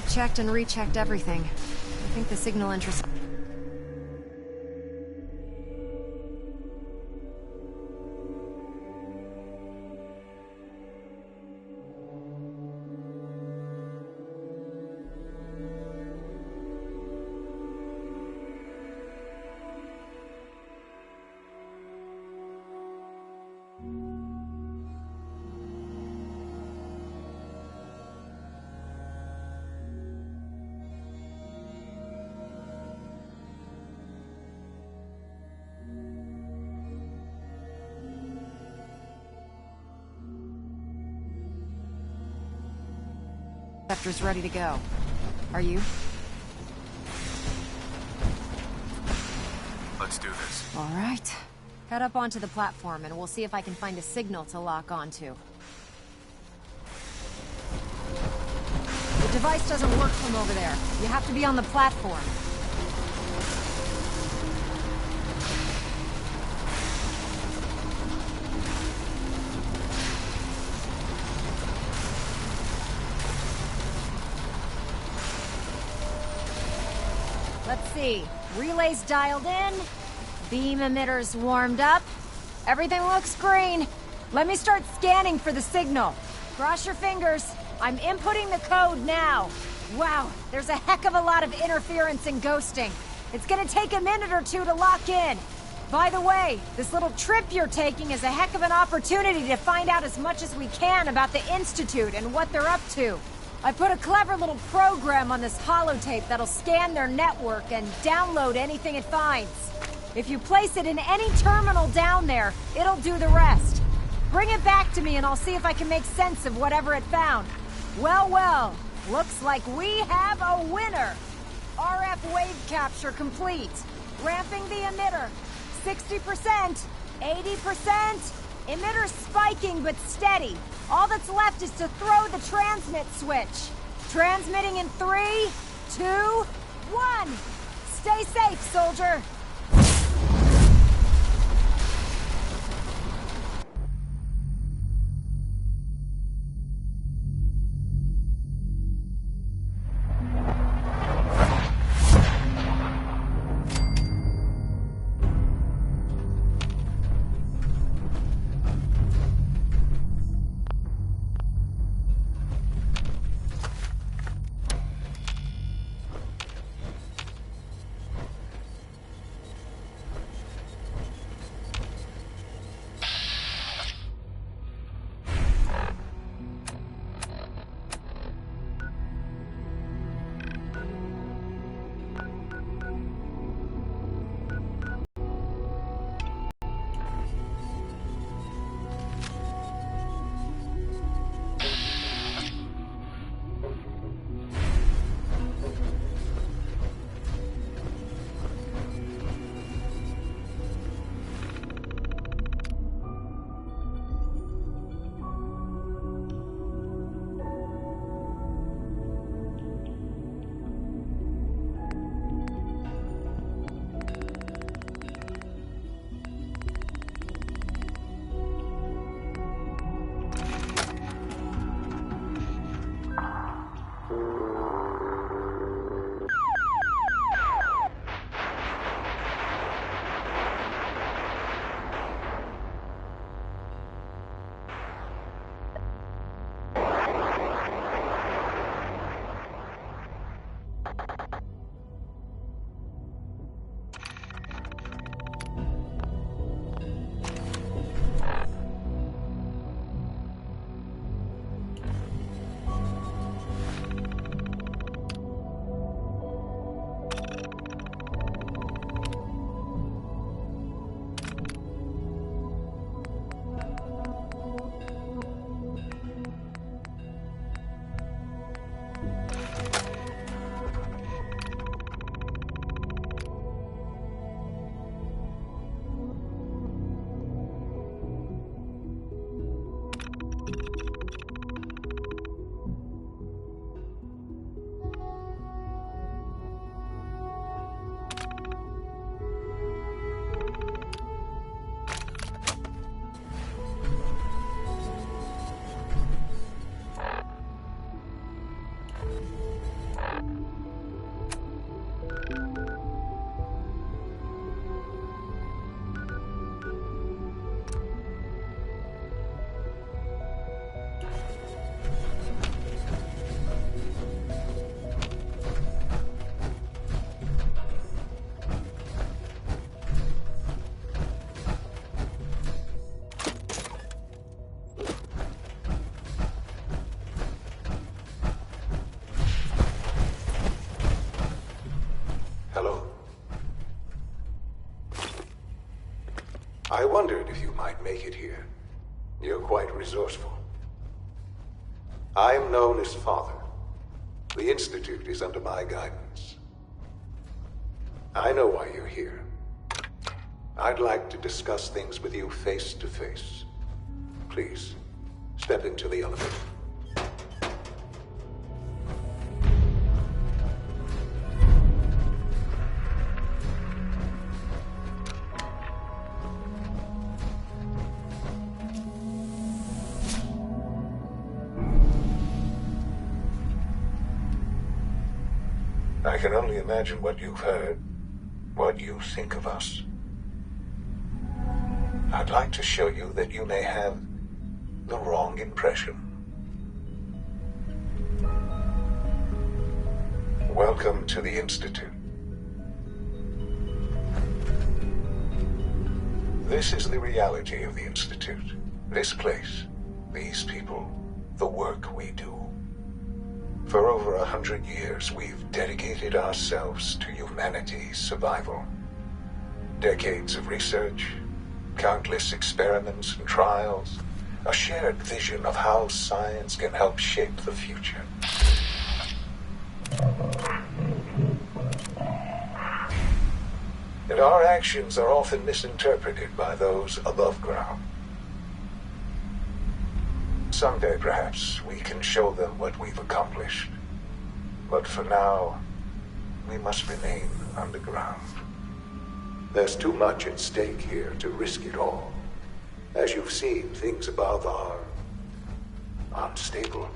I've checked and rechecked everything. I think the signal interest... Receptor's ready to go. Are you? Let's do this. All right. Head up onto the platform and we'll see if I can find a signal to lock onto. The device doesn't work from over there. You have to be on the platform. Let's see. Relays dialed in. Beam emitters warmed up. Everything looks green. Let me start scanning for the signal. Cross your fingers. I'm inputting the code now. Wow, there's a heck of a lot of interference and ghosting. It's gonna take a minute or two to lock in. By the way, this little trip you're taking is a heck of an opportunity to find out as much as we can about the Institute and what they're up to. I put a clever little program on this holotape that'll scan their network and download anything it finds. If you place it in any terminal down there, it'll do the rest. Bring it back to me and I'll see if I can make sense of whatever it found. Well, well, looks like we have a winner. RF wave capture complete. Ramping the emitter. 60%, 80%. Emitter spiking but steady. All that's left is to throw the transmit switch. Transmitting in 3, 2, 1. Stay safe, soldier. I wondered if you might make it here. You're quite resourceful. I am known as Father. The Institute is under my guidance. I know why you're here. I'd like to discuss things with you face to face. Please, step into the elevator. I can only imagine what you've heard, what you think of us. I'd like to show you that you may have the wrong impression. Welcome to the Institute. This is the reality of the Institute. This place, these people, the work we do. For over 100 years, we've dedicated ourselves to humanity's survival. Decades of research, countless experiments and trials, a shared vision of how science can help shape the future. And our actions are often misinterpreted by those above ground. Someday, perhaps, we can show them what we've accomplished. But for now, we must remain underground. There's too much at stake here to risk it all. As you've seen, things above are unstable.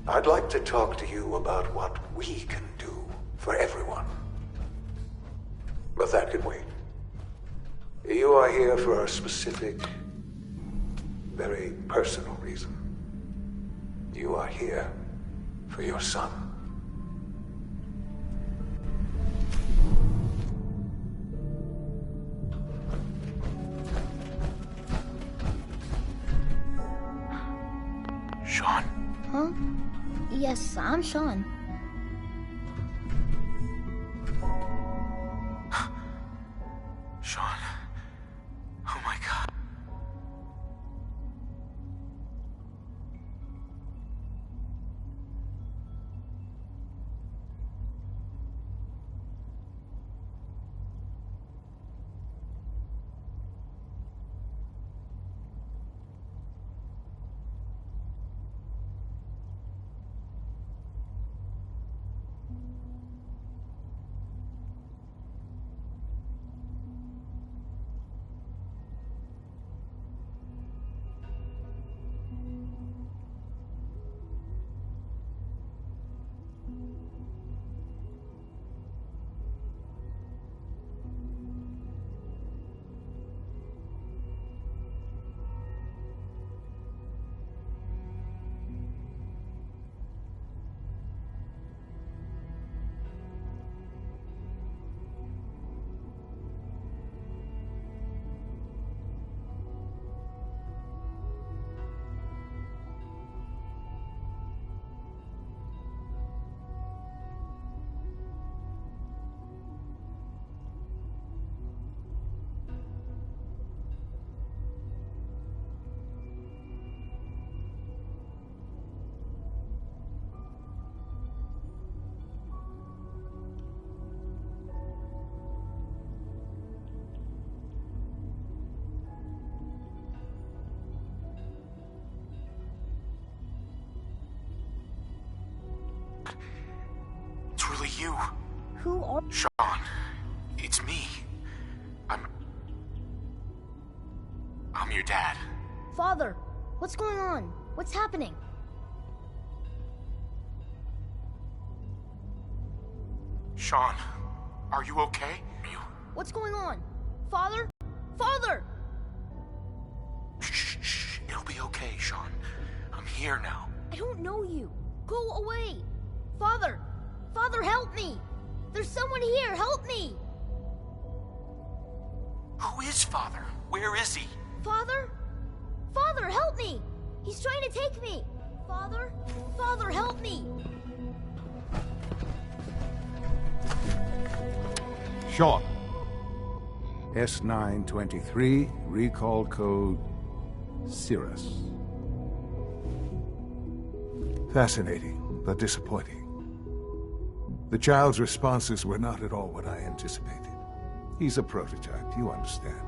I'd like to talk to you about what we can do for everyone. But that can wait. You are here for a specific, very personal reason. You are here for your son. Sean? Huh? Yes, I'm Sean. Sean. Oh my God. It's really you. Who are... Sean, it's me. I'm your dad. Father, what's going on? What's happening? Sean, are you okay? What's going on? Father? Father! Shh. It'll be okay, Sean. I'm here now. I don't know you. Go away. Father! Father, help me! There's someone here, help me! Who is Father? Where is he? Father? Father, help me! He's trying to take me! Father? Father, help me! Sean. S923, recall code Cirrus. Fascinating, but disappointing. The child's responses were not at all what I anticipated. He's a prototype, you understand.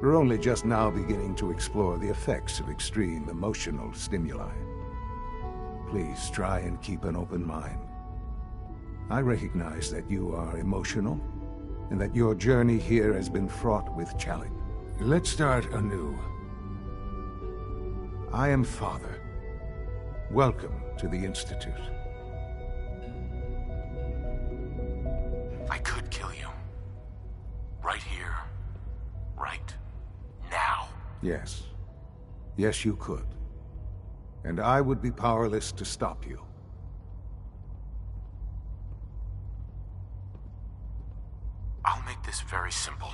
We're only just now beginning to explore the effects of extreme emotional stimuli. Please try and keep an open mind. I recognize that you are emotional, and that your journey here has been fraught with challenge. Let's start anew. I am Father. Welcome to the Institute. I could kill you. Right here. Right now. Yes. Yes, you could. And I would be powerless to stop you. I'll make this very simple.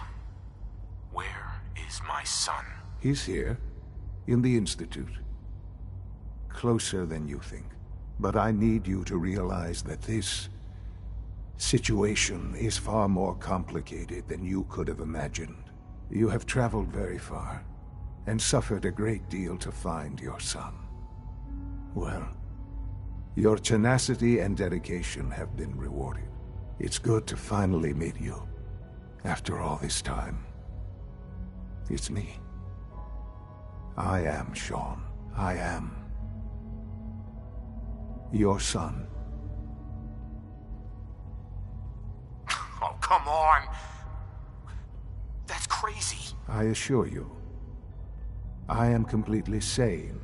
Where is my son? He's here, in the Institute. Closer than you think. But I need you to realize that this situation is far more complicated than you could have imagined. You have traveled very far, and suffered a great deal to find your son. Well, your tenacity and dedication have been rewarded. It's good to finally meet you, after all this time. It's me. I am Shaun. I am your son. Oh, come on! That's crazy. I assure you, I am completely sane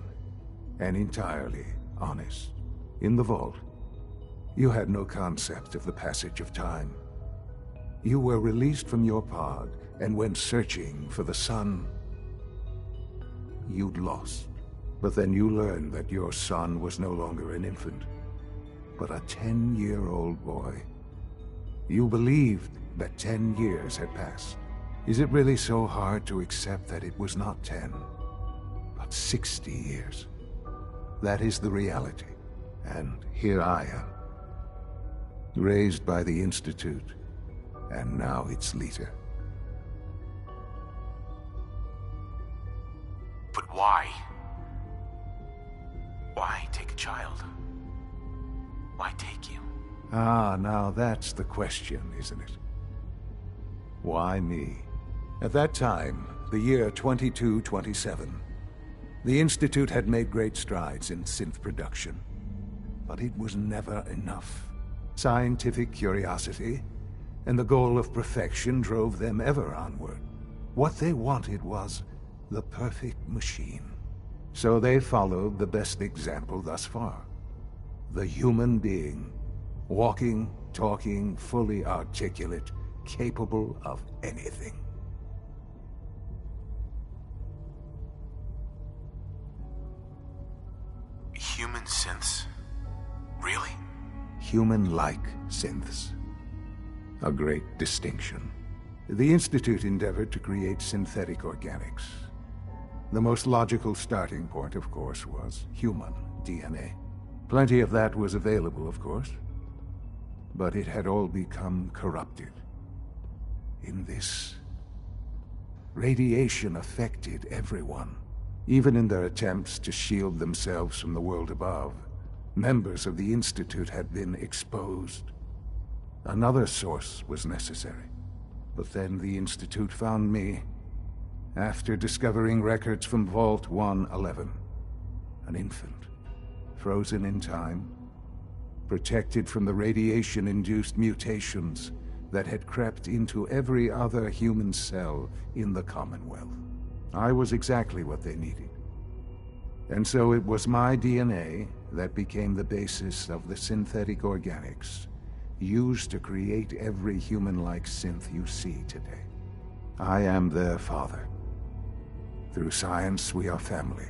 and entirely honest. In the vault, you had no concept of the passage of time. You were released from your pod and went searching for the son you'd lost. But then you learned that your son was no longer an infant, but a 10-year-old boy. You believed that 10 years had passed. Is it really so hard to accept that it was not 10, but 60 years? That is the reality. And here I am, raised by the Institute, and now its leader. But why? Why take a child? Why take you? Ah, now that's the question, isn't it? Why me? At that time, the year 2227, the Institute had made great strides in synth production. But it was never enough. Scientific curiosity and the goal of perfection drove them ever onward. What they wanted was the perfect machine. So they followed the best example thus far. The human being, walking, talking, fully articulate, capable of anything. Human synths? Really? Human-like synths. A great distinction. The Institute endeavored to create synthetic organics. The most logical starting point, of course, was human DNA. Plenty of that was available, of course. But it had all become corrupted. In this, radiation affected everyone. Even in their attempts to shield themselves from the world above, members of the Institute had been exposed. Another source was necessary. But then the Institute found me, after discovering records from Vault 111. An infant, frozen in time, protected from the radiation-induced mutations that had crept into every other human cell in the Commonwealth. I was exactly what they needed. And so it was my DNA that became the basis of the synthetic organics used to create every human-like synth you see today. I am their father. Through science, we are family.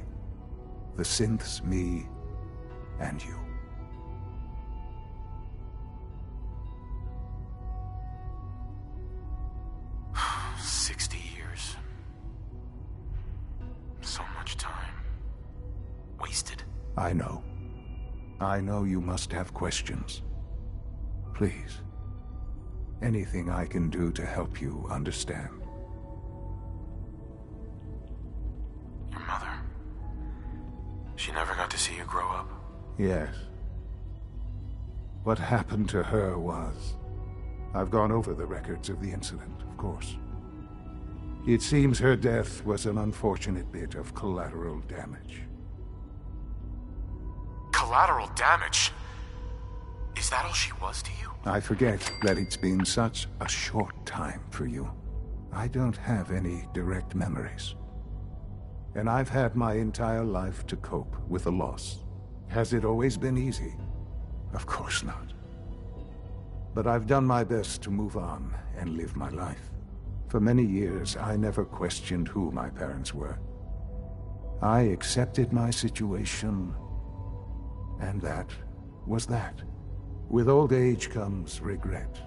The synths, me, and you. I know. I know you must have questions. Please, anything I can do to help you understand. Your mother. She never got to see you grow up? Yes. What happened to her was... I've gone over the records of the incident, of course. It seems her death was an unfortunate bit of collateral damage. Collateral damage? Is that all she was to you? I forget that it's been such a short time for you. I don't have any direct memories. And I've had my entire life to cope with the loss. Has it always been easy? Of course not. But I've done my best to move on and live my life. For many years, I never questioned who my parents were. I accepted my situation, and that was that. With old age comes regret.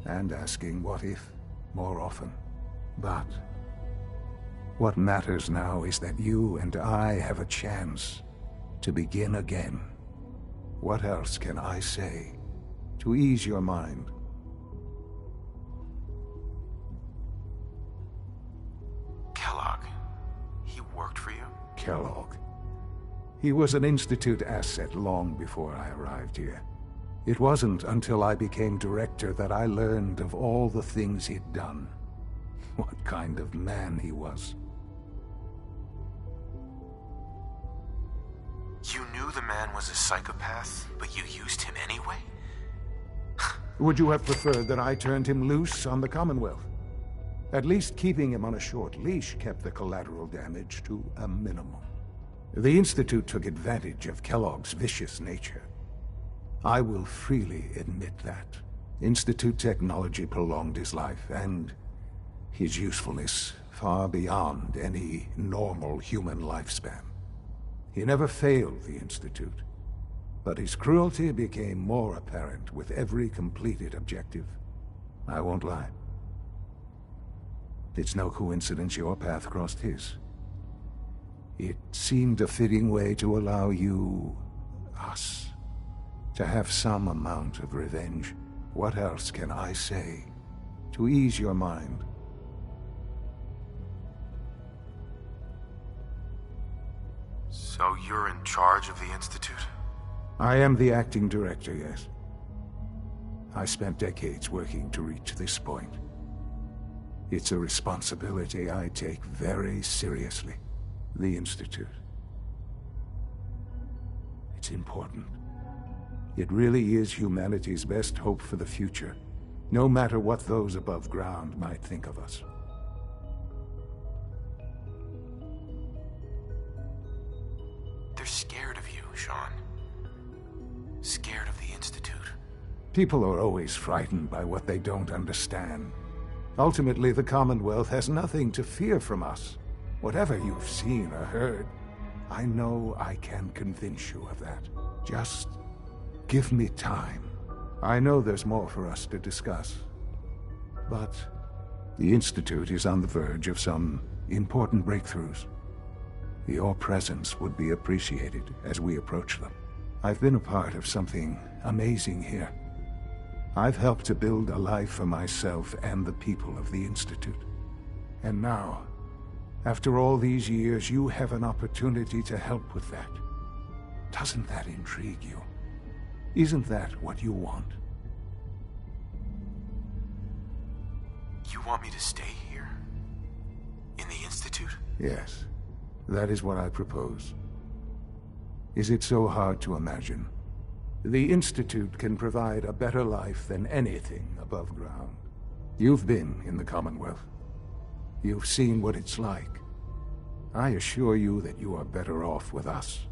And asking what if more often. But what matters now is that you and I have a chance to begin again. What else can I say to ease your mind? Kellogg. He worked for you? Kellogg. He was an Institute asset long before I arrived here. It wasn't until I became director that I learned of all the things he'd done. What kind of man he was. You knew the man was a psychopath, but you used him anyway? Would you have preferred that I turned him loose on the Commonwealth? At least keeping him on a short leash kept the collateral damage to a minimum. The Institute took advantage of Kellogg's vicious nature. I will freely admit that. Institute technology prolonged his life, and his usefulness far beyond any normal human lifespan. He never failed the Institute, but his cruelty became more apparent with every completed objective. I won't lie. It's no coincidence your path crossed his. It seemed a fitting way to allow you, us, to have some amount of revenge. What else can I say to ease your mind? So you're in charge of the Institute? I am the acting director, yes. I spent decades working to reach this point. It's a responsibility I take very seriously. The Institute. It's important. It really is humanity's best hope for the future, no matter what those above ground might think of us. They're scared of you, Sean. Scared of the Institute. People are always frightened by what they don't understand. Ultimately, the Commonwealth has nothing to fear from us. Whatever you've seen or heard, I know I can convince you of that. Just give me time. I know there's more for us to discuss. But the Institute is on the verge of some important breakthroughs. Your presence would be appreciated as we approach them. I've been a part of something amazing here. I've helped to build a life for myself and the people of the Institute. And now, after all these years, you have an opportunity to help with that. Doesn't that intrigue you? Isn't that what you want? You want me to stay here? In the Institute? Yes, that is what I propose. Is it so hard to imagine? The Institute can provide a better life than anything above ground. You've been in the Commonwealth. You've seen what it's like. I assure you that you are better off with us.